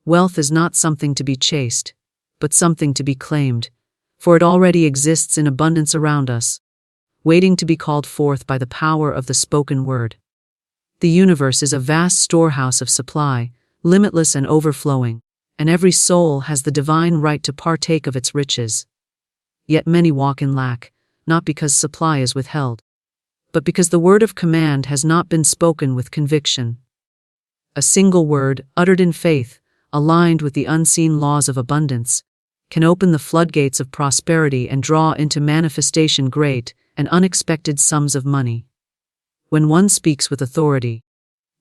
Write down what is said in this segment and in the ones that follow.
Wealth is not something to be chased, but something to be claimed, for it already exists in abundance around us, waiting to be called forth by the power of the spoken word. The universe is a vast storehouse of supply, limitless and overflowing, and every soul has the divine right to partake of its riches. Yet many walk in lack, not because supply is withheld, but because the word of command has not been spoken with conviction. A single word, uttered in faith, aligned with the unseen laws of abundance, can open the floodgates of prosperity and draw into manifestation great and unexpected sums of money. When one speaks with authority,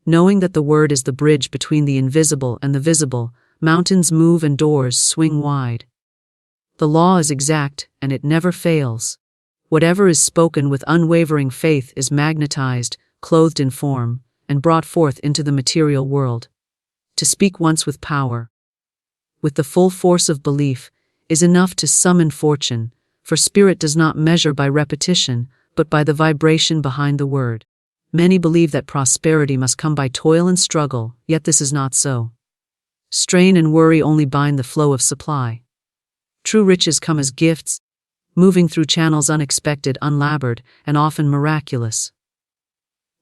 knowing that the word is the bridge between the invisible and the visible, mountains move and doors swing wide. The law is exact, and it never fails. Whatever is spoken with unwavering faith is magnetized, clothed in form, and brought forth into the material world. To speak once with power, with the full force of belief, is enough to summon fortune, for spirit does not measure by repetition, but by the vibration behind the word. Many believe that prosperity must come by toil and struggle, yet this is not so. Strain and worry only bind the flow of supply. True riches come as gifts, moving through channels unexpected, unlabored, and often miraculous.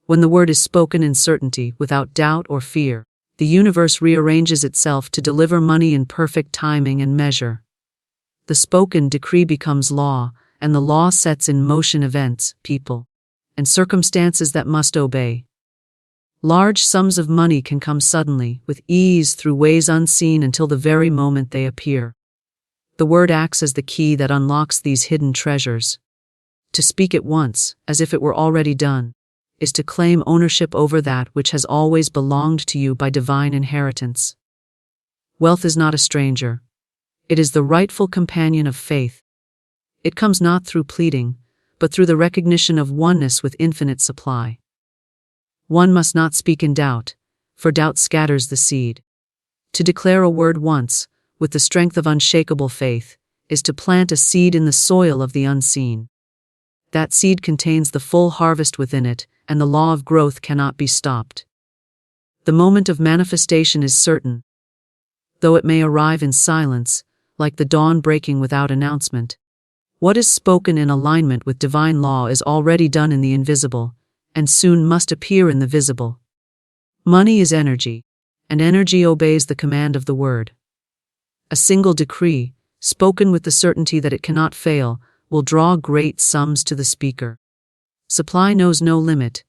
When the word is spoken in certainty, without doubt or fear, the universe rearranges itself to deliver money in perfect timing and measure. The spoken decree becomes law, and the law sets in motion events, people, and circumstances that must obey. Large sums of money can come suddenly, with ease through ways unseen until the very moment they appear. The word acts as the key that unlocks these hidden treasures. To speak it once, as if it were already done, is to claim ownership over that which has always belonged to you by divine inheritance. Wealth is not a stranger. It is the rightful companion of faith. It comes not through pleading, but through the recognition of oneness with infinite supply. One must not speak in doubt, for doubt scatters the seed. To declare a word once, with the strength of unshakable faith, is to plant a seed in the soil of the unseen. That seed contains the full harvest within it, and the law of growth cannot be stopped. The moment of manifestation is certain, though it may arrive in silence, like the dawn breaking without announcement. What is spoken in alignment with divine law is already done in the invisible, and soon must appear in the visible. Money is energy, and energy obeys the command of the word. A single decree, spoken with the certainty that it cannot fail, will draw great sums to the speaker. Supply knows no limit,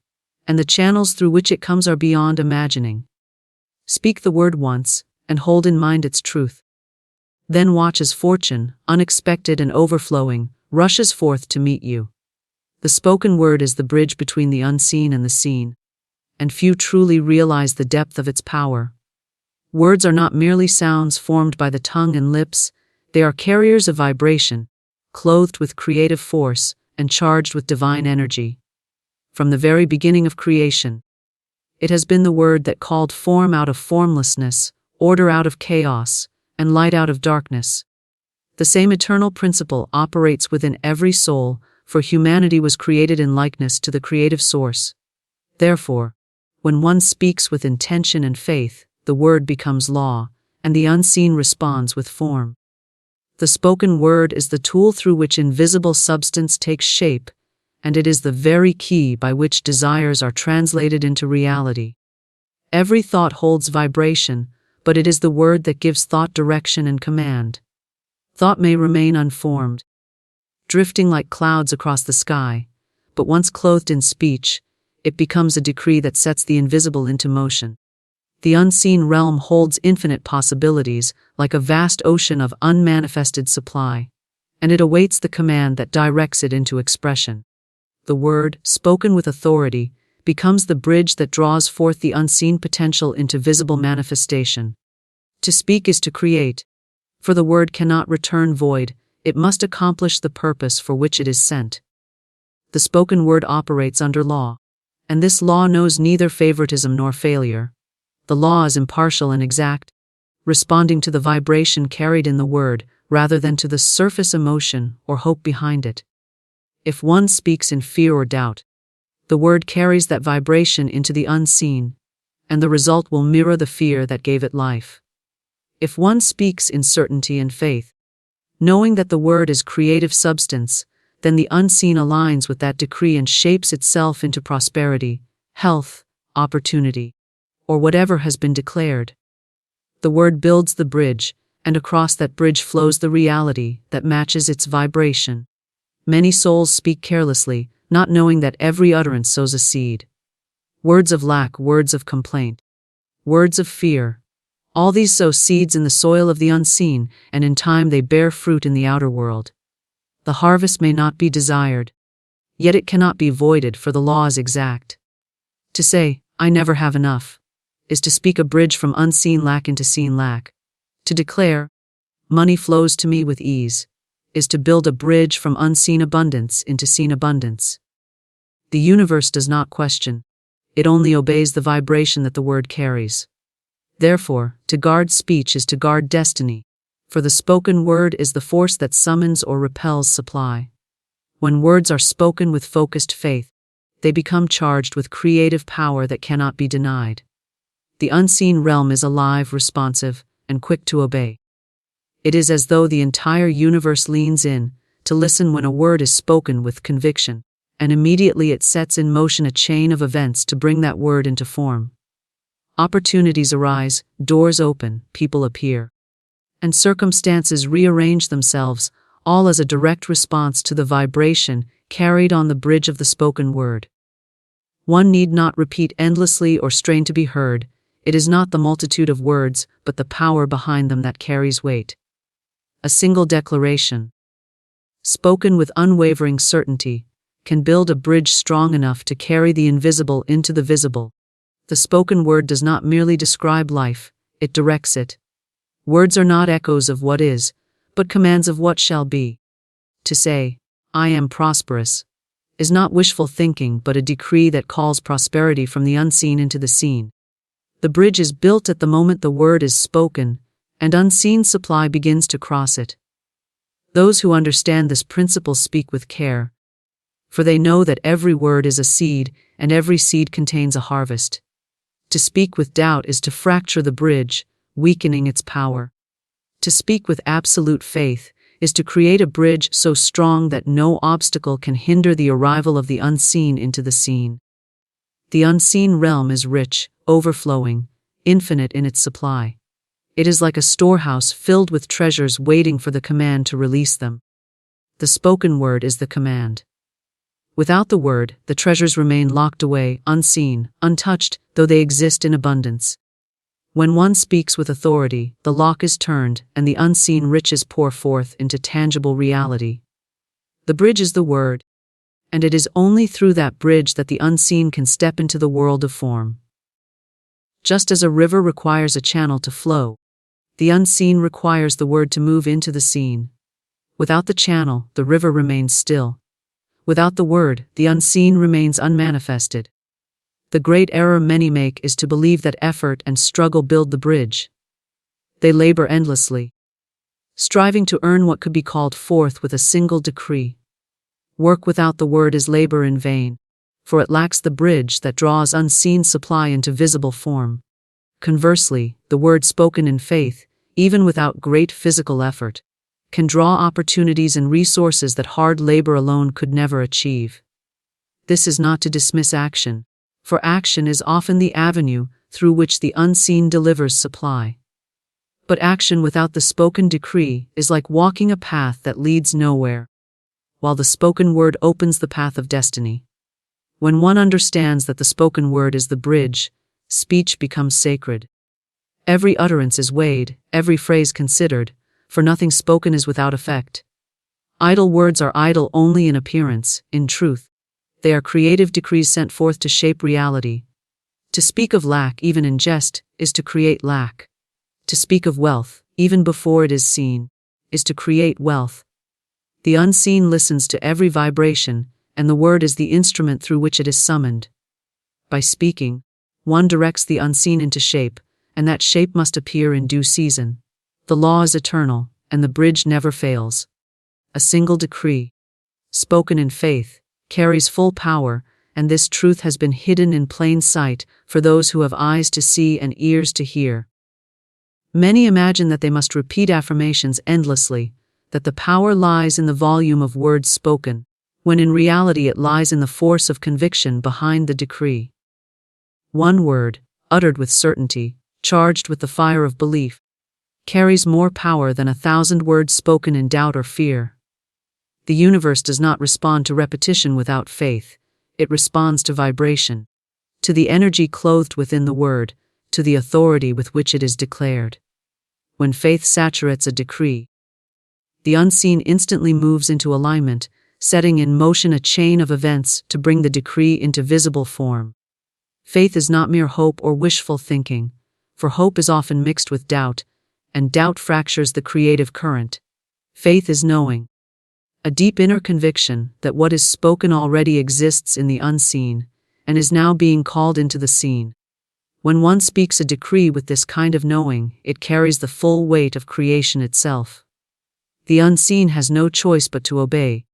and the channels through which it comes are beyond imagining. Speak the word once, and hold in mind its truth. Then watch as fortune, unexpected and overflowing, rushes forth to meet you. The spoken word is the bridge between the unseen and the seen, and few truly realize the depth of its power. Words are not merely sounds formed by the tongue and lips, they are carriers of vibration, clothed with creative force and charged with divine energy. From the very beginning of creation, it has been the word that called form out of formlessness, order out of chaos, and light out of darkness. The same eternal principle operates within every soul, for humanity was created in likeness to the creative source. Therefore, when one speaks with intention and faith, the word becomes law, and the unseen responds with form. The spoken word is the tool through which invisible substance takes shape, and it is the very key by which desires are translated into reality. Every thought holds vibration, but it is the word that gives thought direction and command. Thought may remain unformed, drifting like clouds across the sky, but once clothed in speech, it becomes a decree that sets the invisible into motion. The unseen realm holds infinite possibilities, like a vast ocean of unmanifested supply, and it awaits the command that directs it into expression. The word, spoken with authority, becomes the bridge that draws forth the unseen potential into visible manifestation. To speak is to create, for the word cannot return void, it must accomplish the purpose for which it is sent. The spoken word operates under law, and this law knows neither favoritism nor failure. The law is impartial and exact, responding to the vibration carried in the word rather than to the surface emotion or hope behind it. If one speaks in fear or doubt, the word carries that vibration into the unseen, and the result will mirror the fear that gave it life. If one speaks in certainty and faith, knowing that the word is creative substance, then the unseen aligns with that decree and shapes itself into prosperity, health, opportunity, or whatever has been declared. The word builds the bridge, and across that bridge flows the reality that matches its vibration. Many souls speak carelessly, not knowing that every utterance sows a seed. Words of lack, words of complaint, words of fear. All these sow seeds in the soil of the unseen, and in time they bear fruit in the outer world. The harvest may not be desired, yet it cannot be voided, for the law is exact. To say, "I never have enough," is to speak a bridge from unseen lack into seen lack. To declare, "Money flows to me with ease," is to build a bridge from unseen abundance into seen abundance. The universe does not question. It only obeys the vibration that the word carries. Therefore, to guard speech is to guard destiny, for the spoken word is the force that summons or repels supply. When words are spoken with focused faith, they become charged with creative power that cannot be denied. The unseen realm is alive, responsive, and quick to obey. It is as though the entire universe leans in to listen when a word is spoken with conviction, and immediately it sets in motion a chain of events to bring that word into form. Opportunities arise, doors open, people appear, and circumstances rearrange themselves, all as a direct response to the vibration carried on the bridge of the spoken word. One need not repeat endlessly or strain to be heard. It is not the multitude of words, but the power behind them that carries weight. A single declaration, spoken with unwavering certainty, can build a bridge strong enough to carry the invisible into the visible. The spoken word does not merely describe life, it directs it. Words are not echoes of what is, but commands of what shall be. To say, "I am prosperous," is not wishful thinking but a decree that calls prosperity from the unseen into the seen. The bridge is built at the moment the word is spoken, and unseen supply begins to cross it. Those who understand this principle speak with care, for they know that every word is a seed, and every seed contains a harvest. To speak with doubt is to fracture the bridge, weakening its power. To speak with absolute faith is to create a bridge so strong that no obstacle can hinder the arrival of the unseen into the seen. The unseen realm is rich, overflowing, infinite in its supply. It is like a storehouse filled with treasures waiting for the command to release them. The spoken word is the command. Without the word, the treasures remain locked away, unseen, untouched, though they exist in abundance. When one speaks with authority, the lock is turned, and the unseen riches pour forth into tangible reality. The bridge is the word, and it is only through that bridge that the unseen can step into the world of form. Just as a river requires a channel to flow, the unseen requires the word to move into the seen. Without the channel, the river remains still. Without the word, the unseen remains unmanifested. The great error many make is to believe that effort and struggle build the bridge. They labor endlessly, striving to earn what could be called forth with a single decree. Work without the word is labor in vain, for it lacks the bridge that draws unseen supply into visible form. Conversely, the word spoken in faith, even without great physical effort, can draw opportunities and resources that hard labor alone could never achieve. This is not to dismiss action, for action is often the avenue through which the unseen delivers supply. But action without the spoken decree is like walking a path that leads nowhere, while the spoken word opens the path of destiny. When one understands that the spoken word is the bridge, speech becomes sacred. Every utterance is weighed, every phrase considered, for nothing spoken is without effect. Idle words are idle only in appearance. In truth, they are creative decrees sent forth to shape reality. To speak of lack, even in jest, is to create lack. To speak of wealth, even before it is seen, is to create wealth. The unseen listens to every vibration, and the word is the instrument through which it is summoned. By speaking, one directs the unseen into shape, and that shape must appear in due season. The law is eternal, and the bridge never fails. A single decree, spoken in faith, carries full power, and this truth has been hidden in plain sight for those who have eyes to see and ears to hear. Many imagine that they must repeat affirmations endlessly, that the power lies in the volume of words spoken, when in reality it lies in the force of conviction behind the decree. One word, uttered with certainty, charged with the fire of belief, carries more power than 1,000 words spoken in doubt or fear. The universe does not respond to repetition without faith, it responds to vibration, to the energy clothed within the word, to the authority with which it is declared. When faith saturates a decree, the unseen instantly moves into alignment, setting in motion a chain of events to bring the decree into visible form. Faith is not mere hope or wishful thinking, for hope is often mixed with doubt, and doubt fractures the creative current. Faith is knowing, a deep inner conviction that what is spoken already exists in the unseen, and is now being called into the seen. When one speaks a decree with this kind of knowing, it carries the full weight of creation itself. The unseen has no choice but to obey,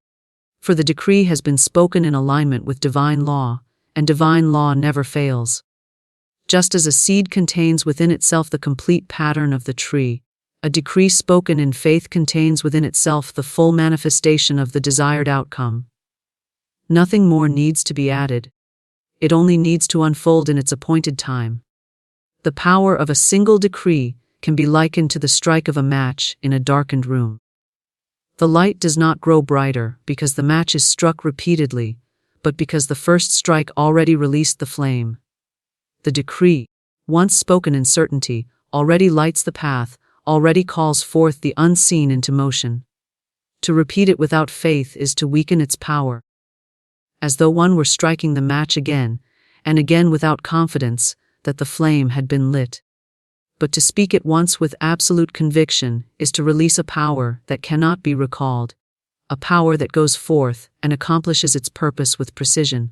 for the decree has been spoken in alignment with divine law, and divine law never fails. Just as a seed contains within itself the complete pattern of the tree, a decree spoken in faith contains within itself the full manifestation of the desired outcome. Nothing more needs to be added. It only needs to unfold in its appointed time. The power of a single decree can be likened to the strike of a match in a darkened room. The light does not grow brighter because the match is struck repeatedly, but because the first strike already released the flame. The decree, once spoken in certainty, already lights the path, already calls forth the unseen into motion. To repeat it without faith is to weaken its power. As though one were striking the match again, and again without confidence that the flame had been lit. But to speak it once with absolute conviction is to release a power that cannot be recalled, a power that goes forth and accomplishes its purpose with precision.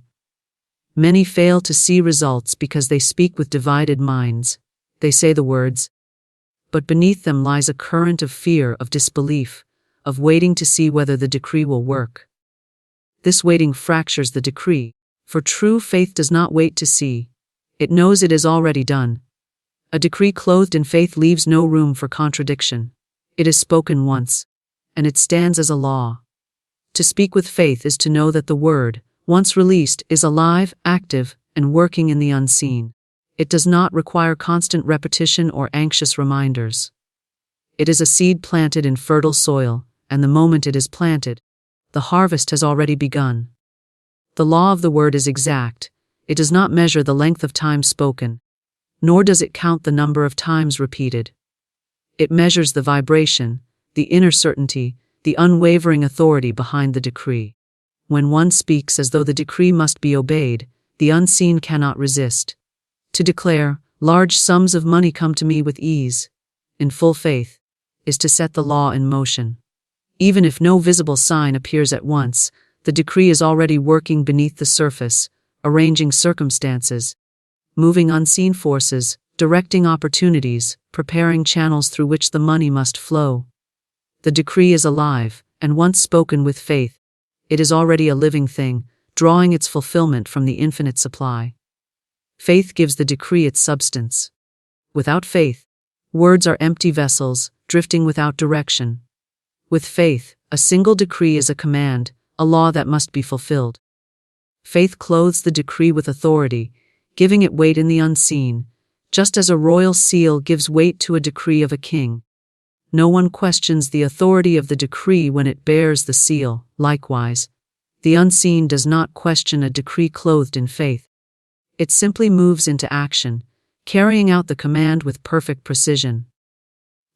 Many fail to see results because they speak with divided minds. They say the words, but beneath them lies a current of fear, of disbelief, of waiting to see whether the decree will work. This waiting fractures the decree, for true faith does not wait to see. It knows it is already done. A decree clothed in faith leaves no room for contradiction. It is spoken once, and it stands as a law. To speak with faith is to know that the word, once released, is alive, active, and working in the unseen. It does not require constant repetition or anxious reminders. It is a seed planted in fertile soil, and the moment it is planted, the harvest has already begun. The law of the word is exact. It does not measure the length of time spoken, nor does it count the number of times repeated. It measures the vibration, the inner certainty, the unwavering authority behind the decree. When one speaks as though the decree must be obeyed, the unseen cannot resist. To declare, large sums of money come to me with ease, in full faith, is to set the law in motion. Even if no visible sign appears at once, the decree is already working beneath the surface, arranging circumstances, moving unseen forces, directing opportunities, preparing channels through which the money must flow. The decree is alive, and once spoken with faith, it is already a living thing, drawing its fulfillment from the infinite supply. Faith gives the decree its substance. Without faith, words are empty vessels, drifting without direction. With faith, a single decree is a command, a law that must be fulfilled. Faith clothes the decree with authority, giving it weight in the unseen, just as a royal seal gives weight to a decree of a king. No one questions the authority of the decree when it bears the seal. Likewise, the unseen does not question a decree clothed in faith. It simply moves into action, carrying out the command with perfect precision.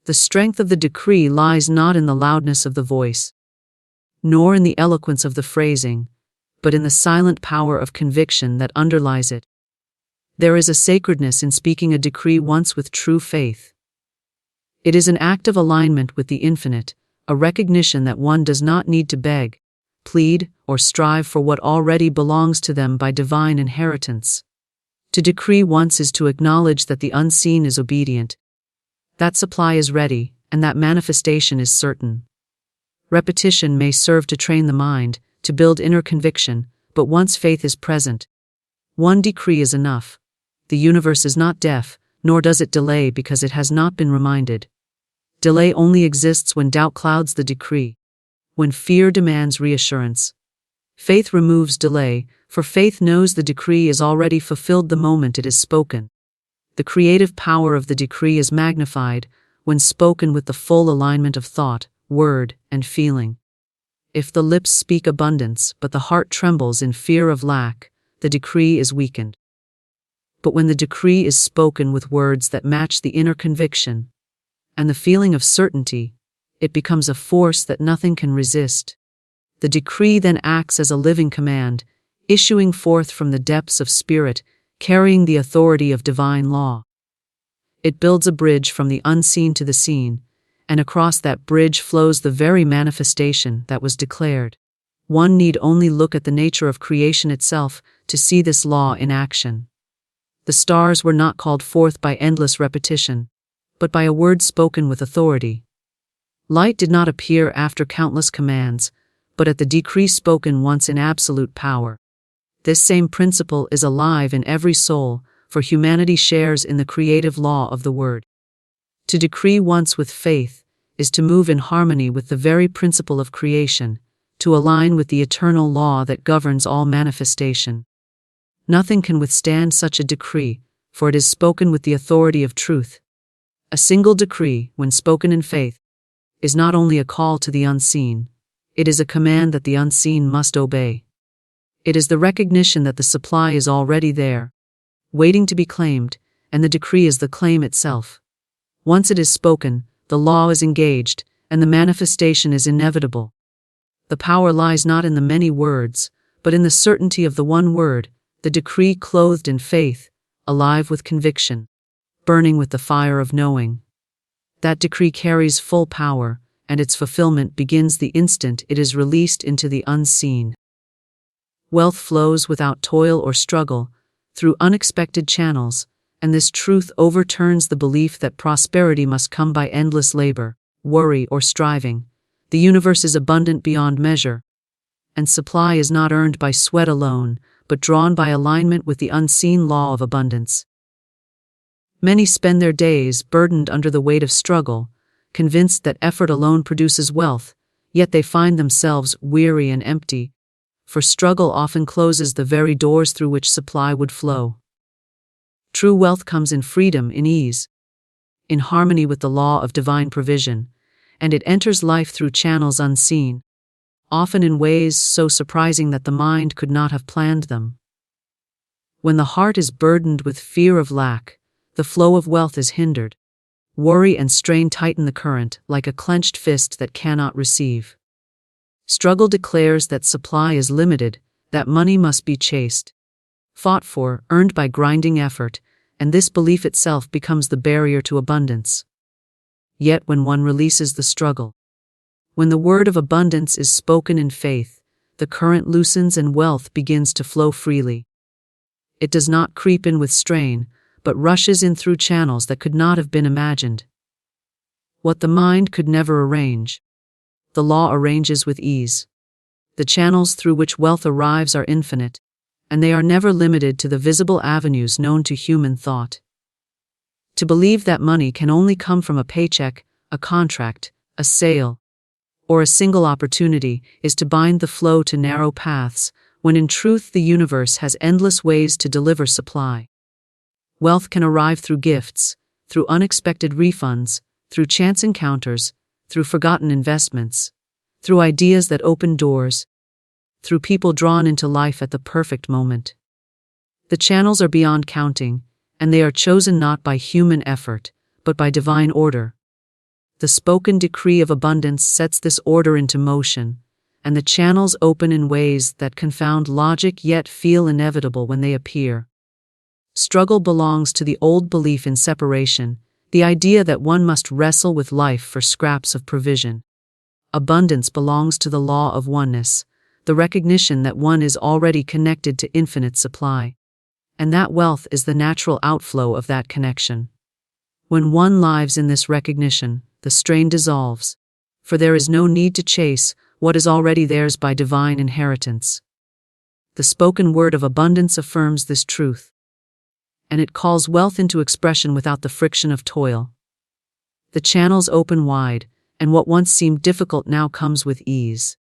The strength of the decree lies not in the loudness of the voice, nor in the eloquence of the phrasing, but in the silent power of conviction that underlies it. There is a sacredness in speaking a decree once with true faith. It is an act of alignment with the infinite, a recognition that one does not need to beg, plead, or strive for what already belongs to them by divine inheritance. To decree once is to acknowledge that the unseen is obedient, that supply is ready, and that manifestation is certain. Repetition may serve to train the mind, to build inner conviction, but once faith is present, one decree is enough. The universe is not deaf, nor does it delay because it has not been reminded. Delay only exists when doubt clouds the decree, when fear demands reassurance. Faith removes delay, for faith knows the decree is already fulfilled the moment it is spoken. The creative power of the decree is magnified when spoken with the full alignment of thought, word, and feeling. If the lips speak abundance, but the heart trembles in fear of lack, the decree is weakened. But when the decree is spoken with words that match the inner conviction and the feeling of certainty, it becomes a force that nothing can resist. The decree then acts as a living command, issuing forth from the depths of spirit, carrying the authority of divine law. It builds a bridge from the unseen to the seen, and across that bridge flows the very manifestation that was declared. One need only look at the nature of creation itself to see this law in action. The stars were not called forth by endless repetition, but by a word spoken with authority. Light did not appear after countless commands, but at the decree spoken once in absolute power. This same principle is alive in every soul, for humanity shares in the creative law of the word. To decree once with faith is to move in harmony with the very principle of creation, to align with the eternal law that governs all manifestation. Nothing can withstand such a decree, for it is spoken with the authority of truth. A single decree, when spoken in faith, is not only a call to the unseen, it is a command that the unseen must obey. It is the recognition that the supply is already there, waiting to be claimed, and the decree is the claim itself. Once it is spoken, the law is engaged, and the manifestation is inevitable. The power lies not in the many words, but in the certainty of the one word, the decree clothed in faith, alive with conviction, burning with the fire of knowing. That decree carries full power, and its fulfillment begins the instant it is released into the unseen. Wealth flows without toil or struggle, through unexpected channels, and this truth overturns the belief that prosperity must come by endless labor, worry, or striving. The universe is abundant beyond measure, and supply is not earned by sweat alone, but drawn by alignment with the unseen law of abundance. Many spend their days burdened under the weight of struggle, convinced that effort alone produces wealth, yet they find themselves weary and empty, for struggle often closes the very doors through which supply would flow. True wealth comes in freedom, in ease, in harmony with the law of divine provision, and it enters life through channels unseen, often in ways so surprising that the mind could not have planned them. When the heart is burdened with fear of lack, the flow of wealth is hindered. Worry and strain tighten the current, like a clenched fist that cannot receive. Struggle declares that supply is limited, that money must be chased, fought for, earned by grinding effort, and this belief itself becomes the barrier to abundance. Yet when one releases the struggle, when the word of abundance is spoken in faith, the current loosens and wealth begins to flow freely. It does not creep in with strain, but rushes in through channels that could not have been imagined. What the mind could never arrange, the law arranges with ease. The channels through which wealth arrives are infinite, and they are never limited to the visible avenues known to human thought. To believe that money can only come from a paycheck, a contract, a sale, or a single opportunity is to bind the flow to narrow paths, when in truth the universe has endless ways to deliver supply. Wealth can arrive through gifts, through unexpected refunds, through chance encounters, through forgotten investments, through ideas that open doors, through people drawn into life at the perfect moment. The channels are beyond counting, and they are chosen not by human effort, but by divine order. The spoken decree of abundance sets this order into motion, and the channels open in ways that confound logic yet feel inevitable when they appear. Struggle belongs to the old belief in separation, the idea that one must wrestle with life for scraps of provision. Abundance belongs to the law of oneness, the recognition that one is already connected to infinite supply, and that wealth is the natural outflow of that connection. When one lives in this recognition, the strain dissolves, for there is no need to chase what is already theirs by divine inheritance. The spoken word of abundance affirms this truth. and it calls wealth into expression without the friction of toil. The channels open wide, and what once seemed difficult now comes with ease.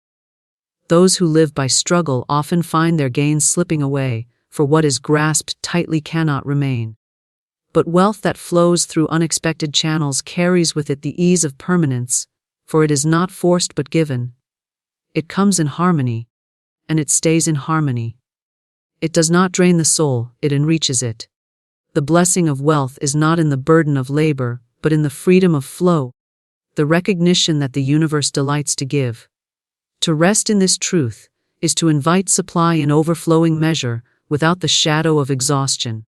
Those who live by struggle often find their gains slipping away, for what is grasped tightly cannot remain. But wealth that flows through unexpected channels carries with it the ease of permanence, for it is not forced but given. It comes in harmony, and it stays in harmony. It does not drain the soul, it enriches it. The blessing of wealth is not in the burden of labor, but in the freedom of flow, the recognition that the universe delights to give. To rest in this truth is to invite supply in overflowing measure, without the shadow of exhaustion.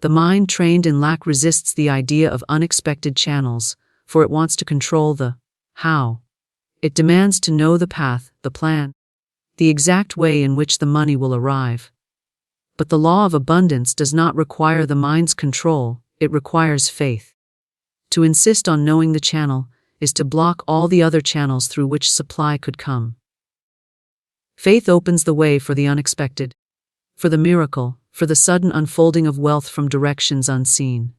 The mind trained in lack resists the idea of unexpected channels, for it wants to control the how. It demands to know the path, the plan, the exact way in which the money will arrive. But the law of abundance does not require the mind's control, it requires faith. To insist on knowing the channel is to block all the other channels through which supply could come. Faith opens the way for the unexpected, for the miracle, for the sudden unfolding of wealth from directions unseen.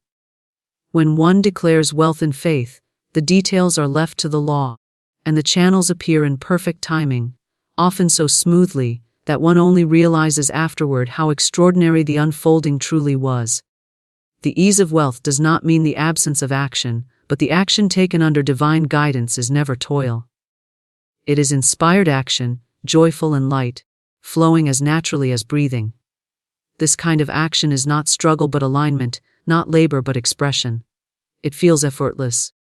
When one declares wealth in faith, the details are left to the law, and the channels appear in perfect timing, often so smoothly that one only realizes afterward how extraordinary the unfolding truly was. The ease of wealth does not mean the absence of action, but the action taken under divine guidance is never toil. It is inspired action, joyful and light, flowing as naturally as breathing. This kind of action is not struggle but alignment, not labor but expression. It feels effortless.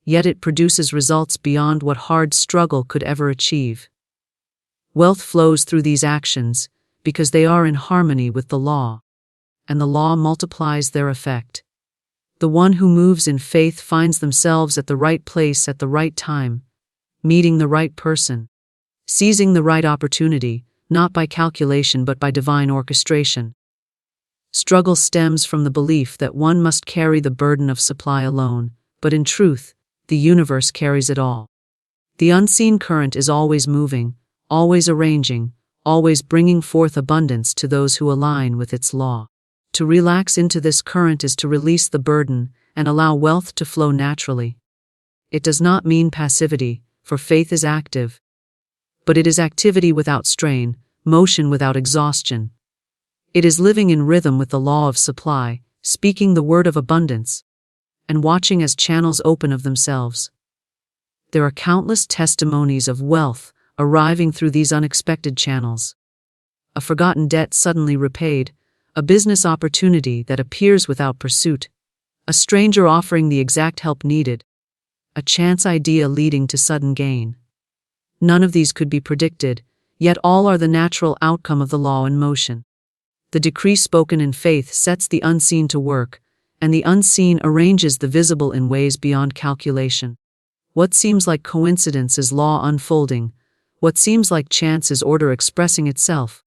Yet it produces results beyond what hard struggle could ever achieve. Wealth flows through these actions because they are in harmony with the law, and the law multiplies their effect. The one who moves in faith finds themselves at the right place at the right time, meeting the right person, seizing the right opportunity, not by calculation but by divine orchestration. Struggle stems from the belief that one must carry the burden of supply alone, but in truth, the universe carries it all. The unseen current is always moving, always arranging, always bringing forth abundance to those who align with its law. To relax into this current is to release the burden and allow wealth to flow naturally. It does not mean passivity, for faith is active. But it is activity without strain, motion without exhaustion. It is living in rhythm with the law of supply, speaking the word of abundance, and watching as channels open of themselves. There are countless testimonies of wealth arriving through these unexpected channels. A forgotten debt suddenly repaid, a business opportunity that appears without pursuit, a stranger offering the exact help needed, a chance idea leading to sudden gain. None of these could be predicted, yet all are the natural outcome of the law in motion. The decree spoken in faith sets the unseen to work, and the unseen arranges the visible in ways beyond calculation. What seems like coincidence is law unfolding, what seems like chance is order expressing itself,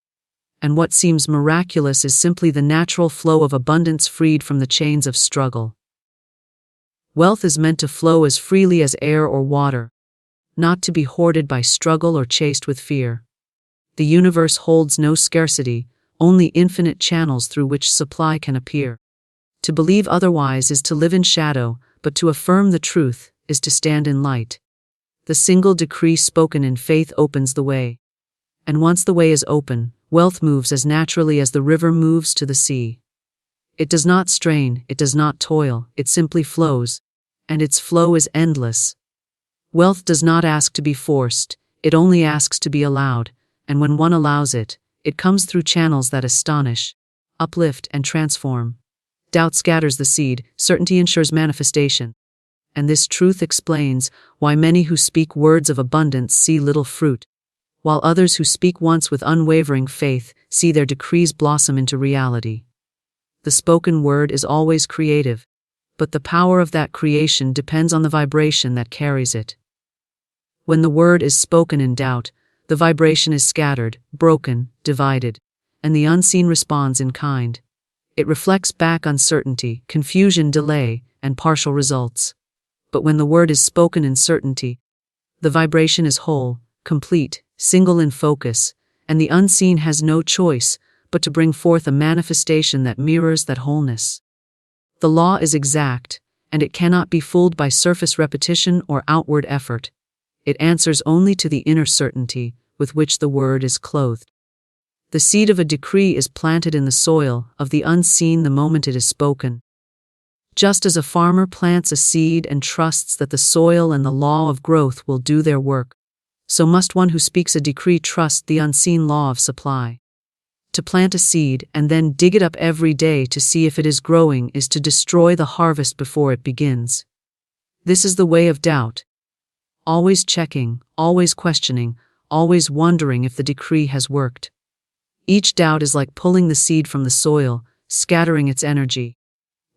and what seems miraculous is simply the natural flow of abundance freed from the chains of struggle. Wealth is meant to flow as freely as air or water, not to be hoarded by struggle or chased with fear. The universe holds no scarcity, only infinite channels through which supply can appear. To believe otherwise is to live in shadow, but to affirm the truth is to stand in light. The single decree spoken in faith opens the way. And once the way is open, wealth moves as naturally as the river moves to the sea. It does not strain, it does not toil, it simply flows, and its flow is endless. Wealth does not ask to be forced, it only asks to be allowed, and when one allows it, it comes through channels that astonish, uplift, and transform. Doubt scatters the seed, certainty ensures manifestation. And this truth explains why many who speak words of abundance see little fruit, while others who speak once with unwavering faith see their decrees blossom into reality. The spoken word is always creative, but the power of that creation depends on the vibration that carries it. When the word is spoken in doubt, the vibration is scattered, broken, divided, and the unseen responds in kind. It reflects back uncertainty, confusion, delay, and partial results. But when the word is spoken in certainty, the vibration is whole, complete, single in focus, and the unseen has no choice but to bring forth a manifestation that mirrors that wholeness. The law is exact, and it cannot be fooled by surface repetition or outward effort. It answers only to the inner certainty with which the word is clothed. The seed of a decree is planted in the soil of the unseen the moment it is spoken. Just as a farmer plants a seed and trusts that the soil and the law of growth will do their work, so must one who speaks a decree trust the unseen law of supply. To plant a seed and then dig it up every day to see if it is growing is to destroy the harvest before it begins. This is the way of doubt. Always checking, always questioning, always wondering if the decree has worked. Each doubt is like pulling the seed from the soil, scattering its energy,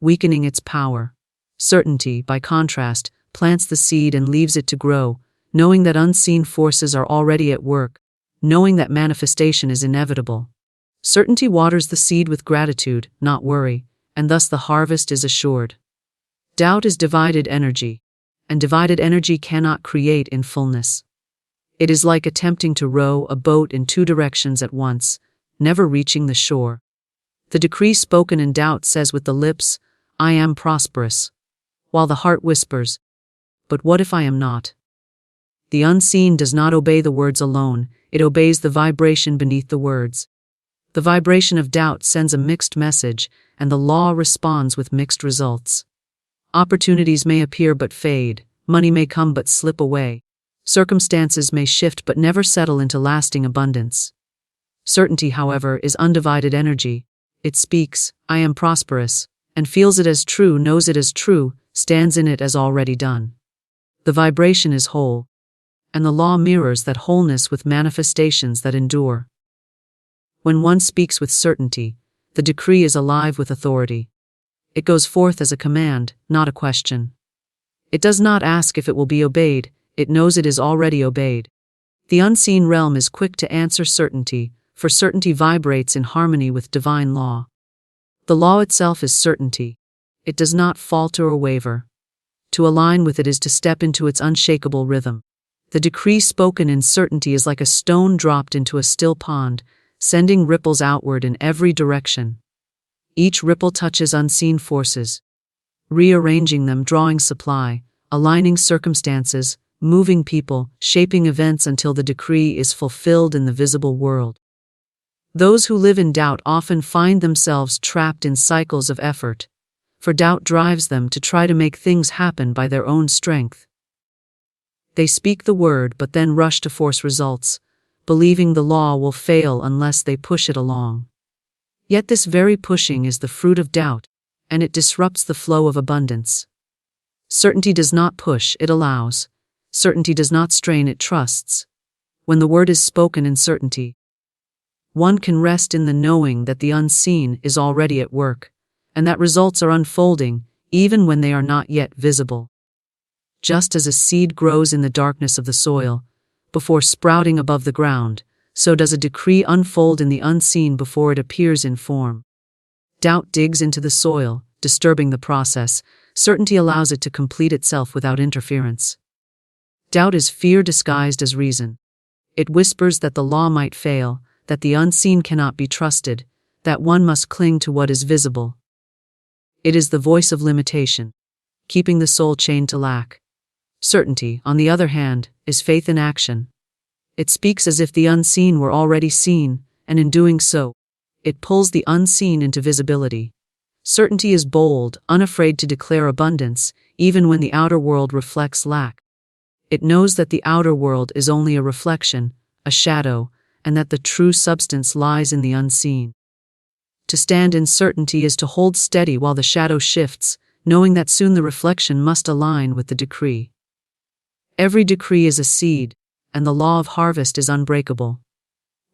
weakening its power. Certainty, by contrast, plants the seed and leaves it to grow, knowing that unseen forces are already at work, knowing that manifestation is inevitable. Certainty waters the seed with gratitude, not worry, and thus the harvest is assured. Doubt is divided energy, and divided energy cannot create in fullness. It is like attempting to row a boat in two directions at once, never reaching the shore. The decree spoken in doubt says with the lips, "I am prosperous," while the heart whispers, "But what if I am not?" The unseen does not obey the words alone, it obeys the vibration beneath the words. The vibration of doubt sends a mixed message, and the law responds with mixed results. Opportunities may appear but fade, money may come but slip away, circumstances may shift but never settle into lasting abundance. Certainty, however, is undivided energy. It speaks, "I am prosperous," and feels it as true, knows it as true, stands in it as already done. The vibration is whole, and the law mirrors that wholeness with manifestations that endure. When one speaks with certainty, the decree is alive with authority. It goes forth as a command, not a question. It does not ask if it will be obeyed, it knows it is already obeyed. The unseen realm is quick to answer certainty, for certainty vibrates in harmony with divine law. The law itself is certainty. It does not falter or waver. To align with it is to step into its unshakable rhythm. The decree spoken in certainty is like a stone dropped into a still pond, sending ripples outward in every direction. Each ripple touches unseen forces, rearranging them, drawing supply, aligning circumstances, moving people, shaping events until the decree is fulfilled in the visible world. Those who live in doubt often find themselves trapped in cycles of effort, for doubt drives them to try to make things happen by their own strength. They speak the word but then rush to force results, believing the law will fail unless they push it along. Yet this very pushing is the fruit of doubt, and it disrupts the flow of abundance. Certainty does not push, it allows. Certainty does not strain, it trusts. When the word is spoken in certainty, one can rest in the knowing that the unseen is already at work, and that results are unfolding, even when they are not yet visible. Just as a seed grows in the darkness of the soil, before sprouting above the ground, so does a decree unfold in the unseen before it appears in form. Doubt digs into the soil, disturbing the process. Certainty allows it to complete itself without interference. Doubt is fear disguised as reason. It whispers that the law might fail, that the unseen cannot be trusted, that one must cling to what is visible. It is the voice of limitation, keeping the soul chained to lack. Certainty, on the other hand, is faith in action. It speaks as if the unseen were already seen, and in doing so, it pulls the unseen into visibility. Certainty is bold, unafraid to declare abundance, even when the outer world reflects lack. It knows that the outer world is only a reflection, a shadow, and that the true substance lies in the unseen. To stand in certainty is to hold steady while the shadow shifts, knowing that soon the reflection must align with the decree. Every decree is a seed, and the law of harvest is unbreakable.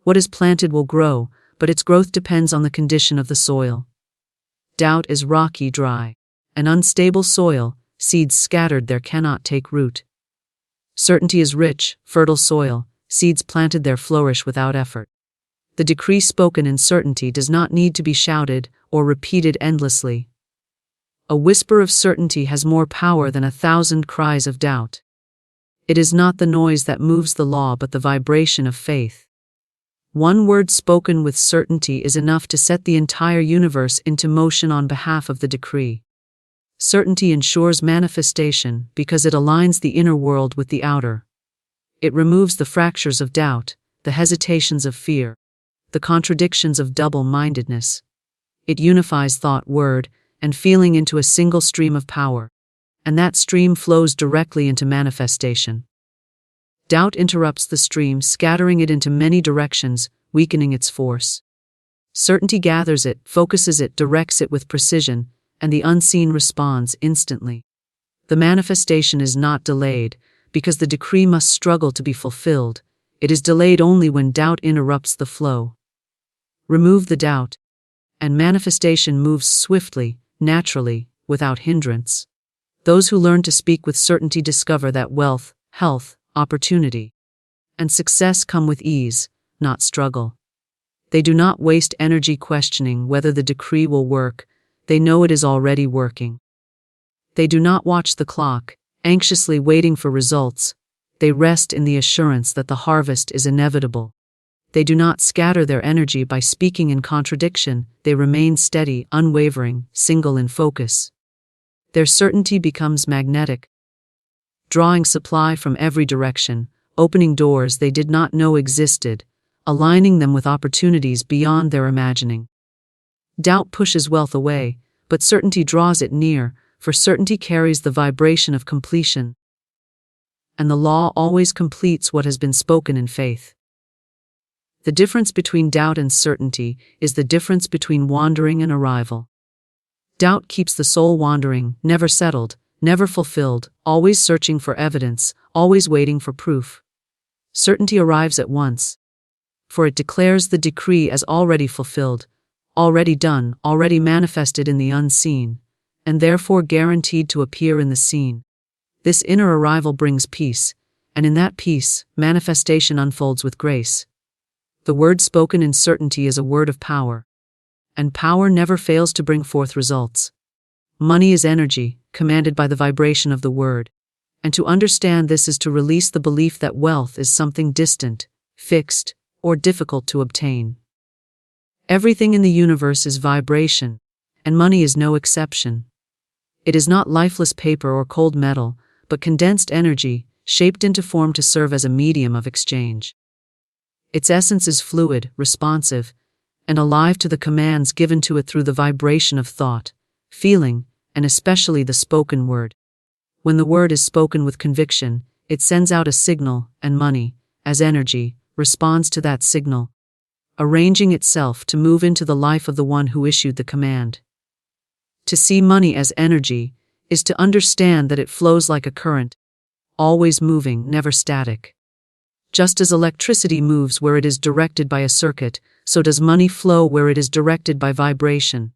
What is planted will grow, but its growth depends on the condition of the soil. Doubt is rocky, dry. An unstable soil, seeds scattered there cannot take root. Certainty is rich, fertile soil, seeds planted there flourish without effort. The decree spoken in certainty does not need to be shouted or repeated endlessly. A whisper of certainty has more power than 1,000 cries of doubt. It is not the noise that moves the law but the vibration of faith. One word spoken with certainty is enough to set the entire universe into motion on behalf of the decree. Certainty ensures manifestation because it aligns the inner world with the outer. It removes the fractures of doubt, the hesitations of fear, the contradictions of double-mindedness. It unifies thought, word, and feeling into a single stream of power, and that stream flows directly into manifestation. Doubt interrupts the stream, scattering it into many directions, weakening its force. Certainty gathers it, focuses it, directs it with precision, and the unseen responds instantly. The manifestation is not delayed, because the decree must struggle to be fulfilled. It is delayed only when doubt interrupts the flow. Remove the doubt, and manifestation moves swiftly, naturally, without hindrance. Those who learn to speak with certainty discover that wealth, health, opportunity, and success come with ease, not struggle. They do not waste energy questioning whether the decree will work. They know it is already working. They do not watch the clock, anxiously waiting for results. They rest in the assurance that the harvest is inevitable. They do not scatter their energy by speaking in contradiction. They remain steady, unwavering, single in focus. Their certainty becomes magnetic, drawing supply from every direction, opening doors they did not know existed, aligning them with opportunities beyond their imagining. Doubt pushes wealth away, but certainty draws it near, for certainty carries the vibration of completion. And the law always completes what has been spoken in faith. The difference between doubt and certainty is the difference between wandering and arrival. Doubt keeps the soul wandering, never settled, never fulfilled, always searching for evidence, always waiting for proof. Certainty arrives at once, for it declares the decree as already fulfilled, already done, already manifested in the unseen, and therefore guaranteed to appear in the seen. This inner arrival brings peace, and in that peace, manifestation unfolds with grace. The word spoken in certainty is a word of power, and power never fails to bring forth results. Money is energy, commanded by the vibration of the word, and to understand this is to release the belief that wealth is something distant, fixed, or difficult to obtain. Everything in the universe is vibration, and money is no exception. It is not lifeless paper or cold metal, but condensed energy, shaped into form to serve as a medium of exchange. Its essence is fluid, responsive, and alive to the commands given to it through the vibration of thought, feeling, and especially the spoken word. When the word is spoken with conviction, it sends out a signal, and money, as energy, responds to that signal, arranging itself to move into the life of the one who issued the command. To see money as energy is to understand that it flows like a current, always moving, never static. Just as electricity moves where it is directed by a circuit, so does money flow where it is directed by vibration.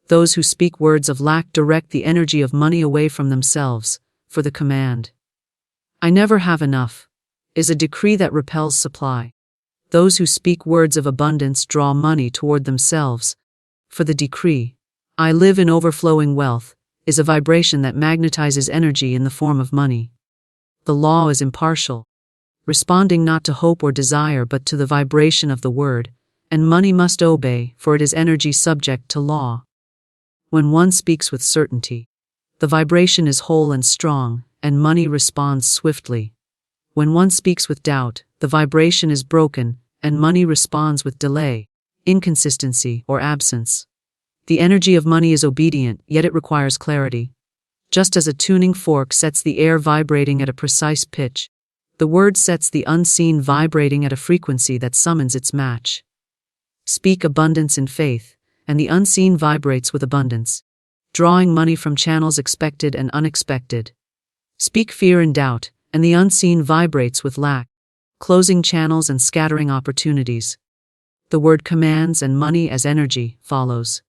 Those who speak words of lack direct the energy of money away from themselves, for the command, "I never have enough," is a decree that repels supply. Those who speak words of abundance draw money toward themselves, for the decree, "I live in overflowing wealth," is a vibration that magnetizes energy in the form of money. The law is impartial, responding not to hope or desire but to the vibration of the word, and money must obey, for it is energy subject to law. When one speaks with certainty, the vibration is whole and strong, and money responds swiftly. When one speaks with doubt, the vibration is broken, and money responds with delay, inconsistency, or absence. The energy of money is obedient, yet it requires clarity. Just as a tuning fork sets the air vibrating at a precise pitch, the word sets the unseen vibrating at a frequency that summons its match. Speak abundance in faith, and the unseen vibrates with abundance, drawing money from channels expected and unexpected. Speak fear and doubt, and the unseen vibrates with lack, closing channels and scattering opportunities. The word commands, and money as energy follows.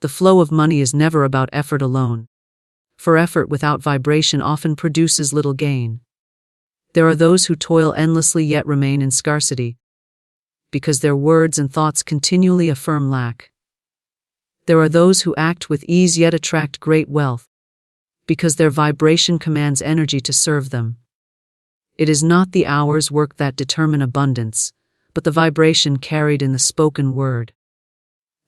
The flow of money is never about effort alone, for effort without vibration often produces little gain. There are those who toil endlessly yet remain in scarcity, because their words and thoughts continually affirm lack. There are those who act with ease yet attract great wealth, because their vibration commands energy to serve them. It is not the hours worked that determine abundance, but the vibration carried in the spoken word.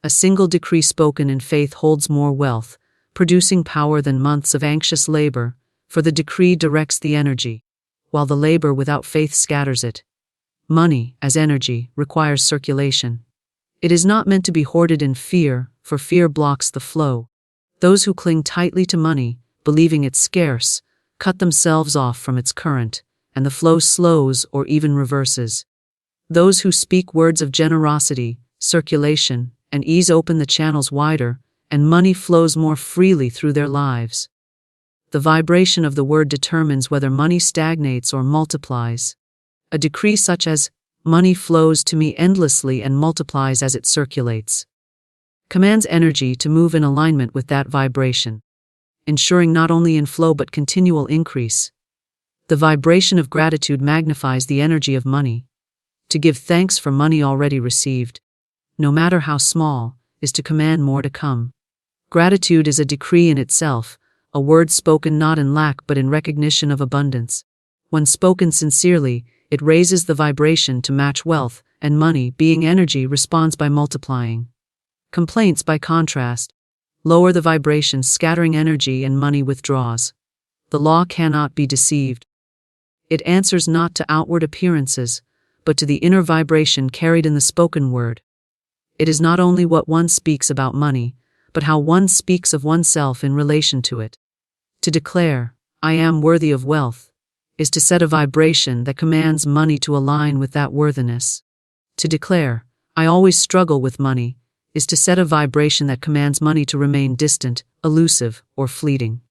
A single decree spoken in faith holds more wealth, producing power than months of anxious labor, for the decree directs the energy, while the labor without faith scatters it. Money, as energy, requires circulation. It is not meant to be hoarded in fear, for fear blocks the flow. Those who cling tightly to money, believing it scarce, cut themselves off from its current, and the flow slows or even reverses. Those who speak words of generosity, circulation, and ease open the channels wider, and money flows more freely through their lives. The vibration of the word determines whether money stagnates or multiplies. A decree such as, "Money flows to me endlessly and multiplies as it circulates," commands energy to move in alignment with that vibration, ensuring not only inflow but continual increase. The vibration of gratitude magnifies the energy of money. To give thanks for money already received, no matter how small, is to command more to come. Gratitude is a decree in itself, a word spoken not in lack but in recognition of abundance. When spoken sincerely, it raises the vibration to match wealth, and money, being energy, responds by multiplying. Complaints, by contrast, lower the vibration, scattering energy, and money withdraws. The law cannot be deceived. It answers not to outward appearances, but to the inner vibration carried in the spoken word. It is not only what one speaks about money, but how one speaks of oneself in relation to it. To declare, "I am worthy of wealth," is to set a vibration that commands money to align with that worthiness. To declare, "I always struggle with money," is to set a vibration that commands money to remain distant, elusive, or fleeting.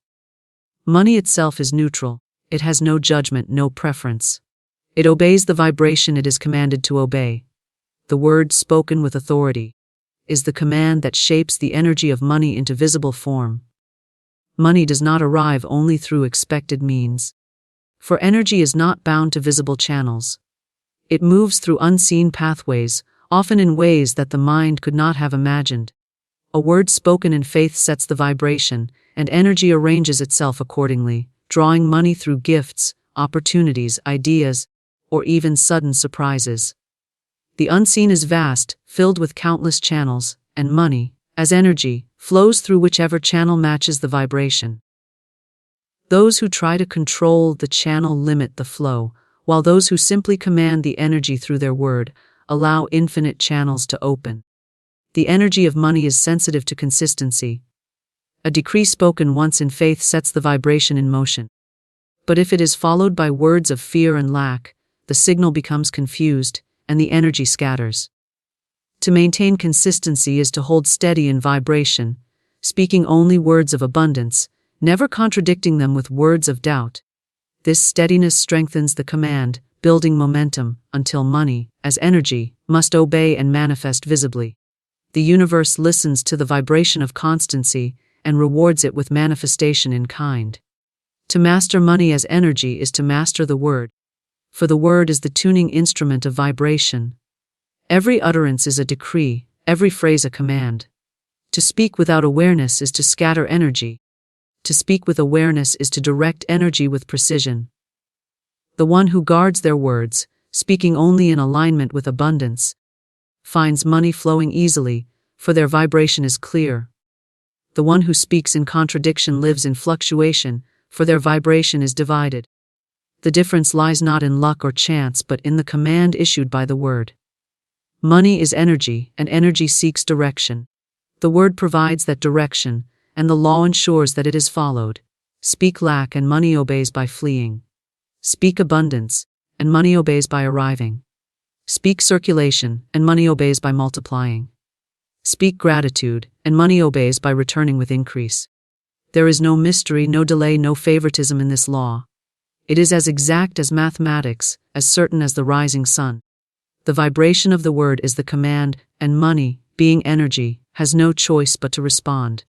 Money itself is neutral. It has no judgment, no preference. It obeys the vibration it is commanded to obey. The word spoken with authority is the command that shapes the energy of money into visible form. Money does not arrive only through expected means, for energy is not bound to visible channels. It moves through unseen pathways, often in ways that the mind could not have imagined. A word spoken in faith sets the vibration, and energy arranges itself accordingly, drawing money through gifts, opportunities, ideas, or even sudden surprises. The unseen is vast, filled with countless channels, and money, as energy, flows through whichever channel matches the vibration. Those who try to control the channel limit the flow, while those who simply command the energy through their word allow infinite channels to open. The energy of money is sensitive to consistency. A decree spoken once in faith sets the vibration in motion. But if it is followed by words of fear and lack, the signal becomes confused, and the energy scatters. To maintain consistency is to hold steady in vibration, speaking only words of abundance, never contradicting them with words of doubt. This steadiness strengthens the command, building momentum, until money, as energy, must obey and manifest visibly. The universe listens to the vibration of constancy and rewards it with manifestation in kind. To master money as energy is to master the word, for the word is the tuning instrument of vibration. Every utterance is a decree, every phrase a command. To speak without awareness is to scatter energy. To speak with awareness is to direct energy with precision. The one who guards their words, speaking only in alignment with abundance, finds money flowing easily, for their vibration is clear. The one who speaks in contradiction lives in fluctuation, for their vibration is divided. The difference lies not in luck or chance but in the command issued by the word. Money is energy, and energy seeks direction. The word provides that direction, and the law ensures that it is followed. Speak lack and money obeys by fleeing. Speak abundance, and money obeys by arriving. Speak circulation, and money obeys by multiplying. Speak gratitude, and money obeys by returning with increase. There is no mystery, no delay, no favoritism in this law. It is as exact as mathematics, as certain as the rising sun. The vibration of the word is the command, and money, being energy, has no choice but to respond.